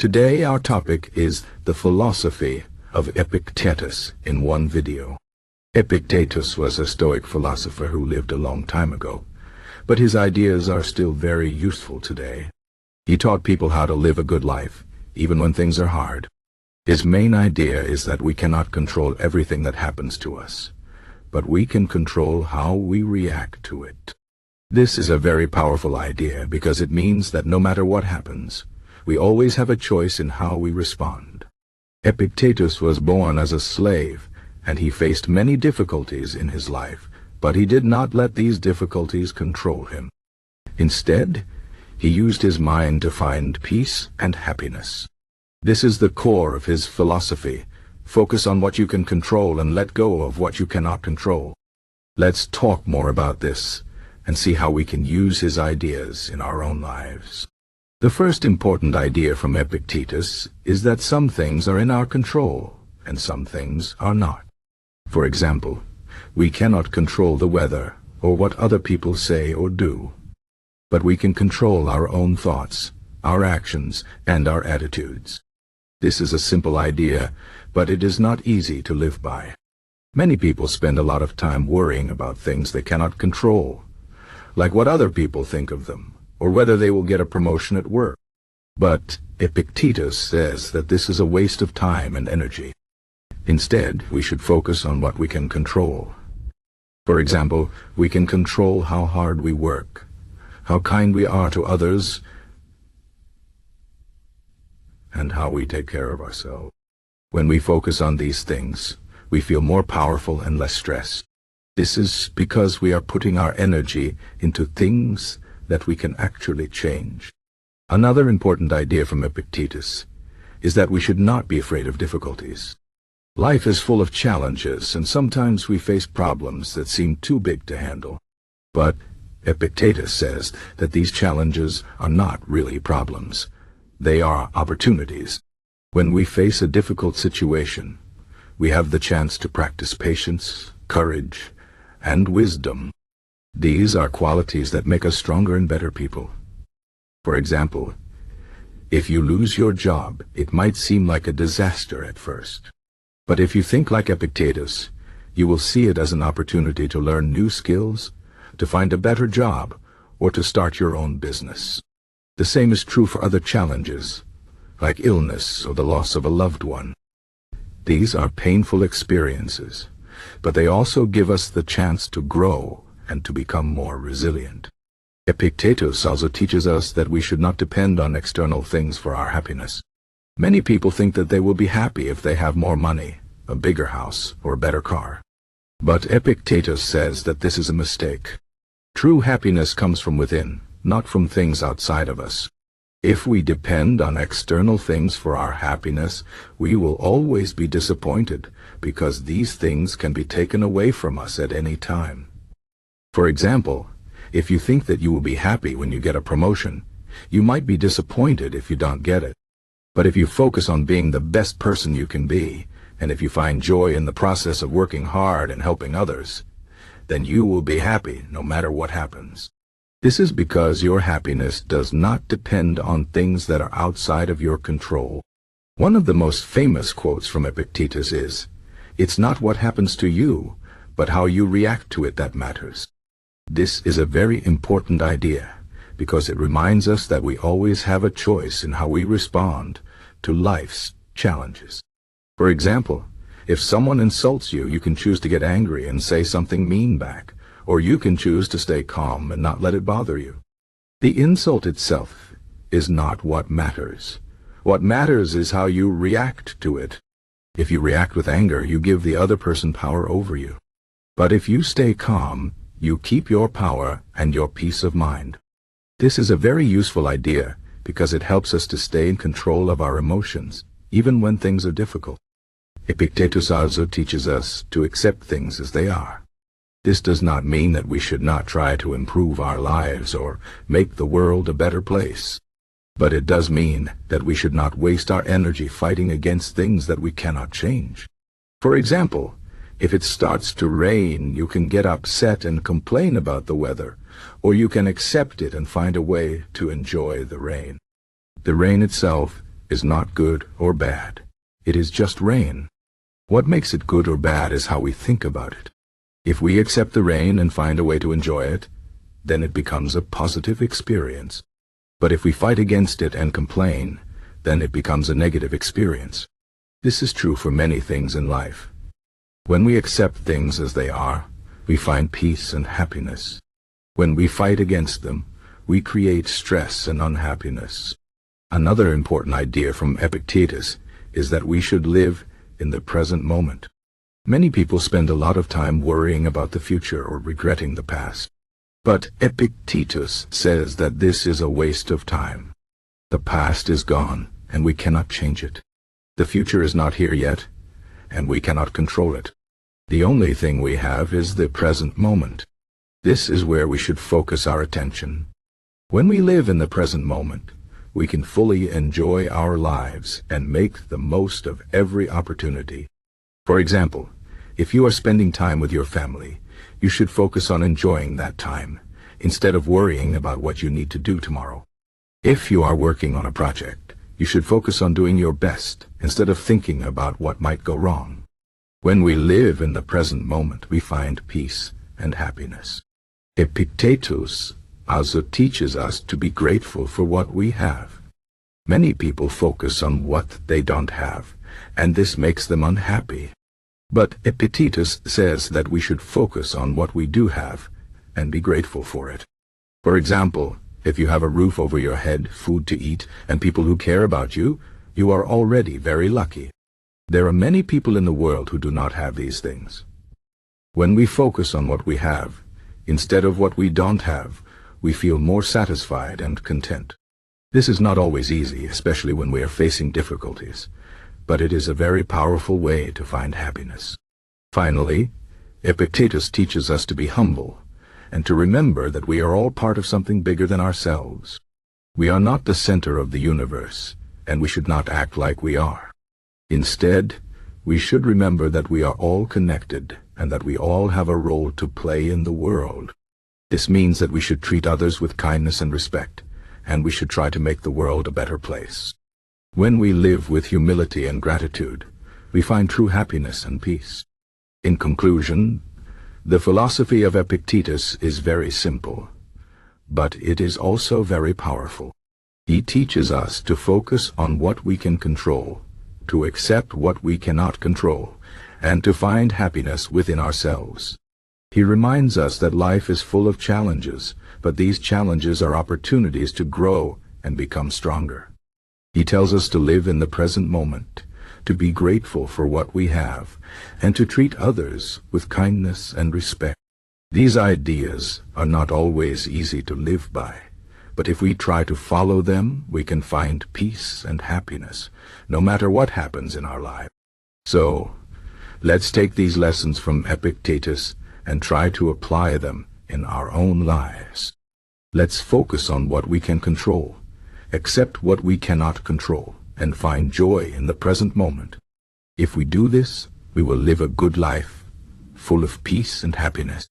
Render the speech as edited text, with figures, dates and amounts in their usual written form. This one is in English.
Today our topic is the philosophy of Epictetus in one video. Epictetus was a Stoic philosopher who lived a long time ago, but his ideas are still very useful today. He taught people how to live a good life, even when things are hard. His main idea is that we cannot control everything that happens to us, but we can control how we react to it. This is a very powerful idea because it means that no matter what happens, we always have a choice in how we respond. Epictetus was born as a slave, and he faced many difficulties in his life, but he did not let these difficulties control him. Instead, he used his mind to find peace and happiness. This is the core of his philosophy. Focus on what you can control and let go of what you cannot control. Let's talk more about this and see how we can use his ideas in our own lives. The first important idea from Epictetus is that some things are in our control and some things are not. For example, we cannot control the weather or what other people say or do, but we can control our own thoughts, our actions, and our attitudes. This is a simple idea, but it is not easy to live by. Many people spend a lot of time worrying about things they cannot control, like what other people think of them, or whether they will get a promotion at work. But Epictetus says that this is a waste of time and energy. Instead, we should focus on what we can control. For example, we can control how hard we work, how kind we are to others, and how we take care of ourselves. When we focus on these things, we feel more powerful and less stressed. This is because we are putting our energy into things that we can actually change. Another important idea from Epictetus is that we should not be afraid of difficulties. Life is full of challenges, and sometimes we face problems that seem too big to handle. But Epictetus says that these challenges are not really problems. They are opportunities. When we face a difficult situation, we have the chance to practice patience, courage, and wisdom. These are qualities that make us stronger and better people. For example, if you lose your job, it might seem like a disaster at first. But if you think like Epictetus, you will see it as an opportunity to learn new skills, to find a better job, or to start your own business. The same is true for other challenges, like illness or the loss of a loved one. These are painful experiences, but they also give us the chance to grow and to become more resilient. Epictetus also teaches us that we should not depend on external things for our happiness. Many people think that they will be happy if they have more money, a bigger house, or a better car. But Epictetus says that this is a mistake. True happiness comes from within, not from things outside of us. If we depend on external things for our happiness, we will always be disappointed because these things can be taken away from us at any time. For example, if you think that you will be happy when you get a promotion, you might be disappointed if you don't get it. But if you focus on being the best person you can be, and if you find joy in the process of working hard and helping others, then you will be happy no matter what happens. This is because your happiness does not depend on things that are outside of your control. One of the most famous quotes from Epictetus is, "It's not what happens to you, but how you react to it that matters." This is a very important idea because it reminds us that we always have a choice in how we respond to life's challenges. For example, if someone insults you, you can choose to get angry and say something mean back, or you can choose to stay calm and not let it bother you. The insult itself is not what matters. What matters is how you react to it. If you react with anger, you give the other person power over you. But if you stay calm, you keep your power and your peace of mind. This is a very useful idea because it helps us to stay in control of our emotions, even when things are difficult. Epictetus also teaches us to accept things as they are. This does not mean that we should not try to improve our lives or make the world a better place. But it does mean that we should not waste our energy fighting against things that we cannot change. For example, if it starts to rain, you can get upset and complain about the weather, or you can accept it and find a way to enjoy the rain. The rain itself is not good or bad. It is just rain. What makes it good or bad is how we think about it. If we accept the rain and find a way to enjoy it, then it becomes a positive experience. But if we fight against it and complain, then it becomes a negative experience. This is true for many things in life. When we accept things as they are, we find peace and happiness. When we fight against them, we create stress and unhappiness. Another important idea from Epictetus is that we should live in the present moment. Many people spend a lot of time worrying about the future or regretting the past. But Epictetus says that this is a waste of time. The past is gone, and we cannot change it. The future is not here yet, and we cannot control it. The only thing we have is the present moment. This is where we should focus our attention. When we live in the present moment, we can fully enjoy our lives and make the most of every opportunity. For example, if you are spending time with your family, you should focus on enjoying that time, instead of worrying about what you need to do tomorrow. If you are working on a project, you should focus on doing your best, instead of thinking about what might go wrong. When we live in the present moment, we find peace and happiness. Epictetus also teaches us to be grateful for what we have. Many people focus on what they don't have, and this makes them unhappy. But Epictetus says that we should focus on what we do have and be grateful for it. For example, if you have a roof over your head, food to eat, and people who care about you, you are already very lucky. There are many people in the world who do not have these things. When we focus on what we have, instead of what we don't have, we feel more satisfied and content. This is not always easy, especially when we are facing difficulties, but it is a very powerful way to find happiness. Finally, Epictetus teaches us to be humble and to remember that we are all part of something bigger than ourselves. We are not the center of the universe, and we should not act like we are. Instead, we should remember that we are all connected and that we all have a role to play in the world. This means that we should treat others with kindness and respect, and we should try to make the world a better place. When we live with humility and gratitude, we find true happiness and peace. In conclusion, the philosophy of Epictetus is very simple, but it is also very powerful. He teaches us to focus on what we can control, to accept what we cannot control, and to find happiness within ourselves. He reminds us that life is full of challenges, but these challenges are opportunities to grow and become stronger. He tells us to live in the present moment, to be grateful for what we have, and to treat others with kindness and respect. These ideas are not always easy to live by, but if we try to follow them, we can find peace and happiness, no matter what happens in our life. So, let's take these lessons from Epictetus and try to apply them in our own lives. Let's focus on what we can control, accept what we cannot control, and find joy in the present moment. If we do this, we will live a good life, full of peace and happiness.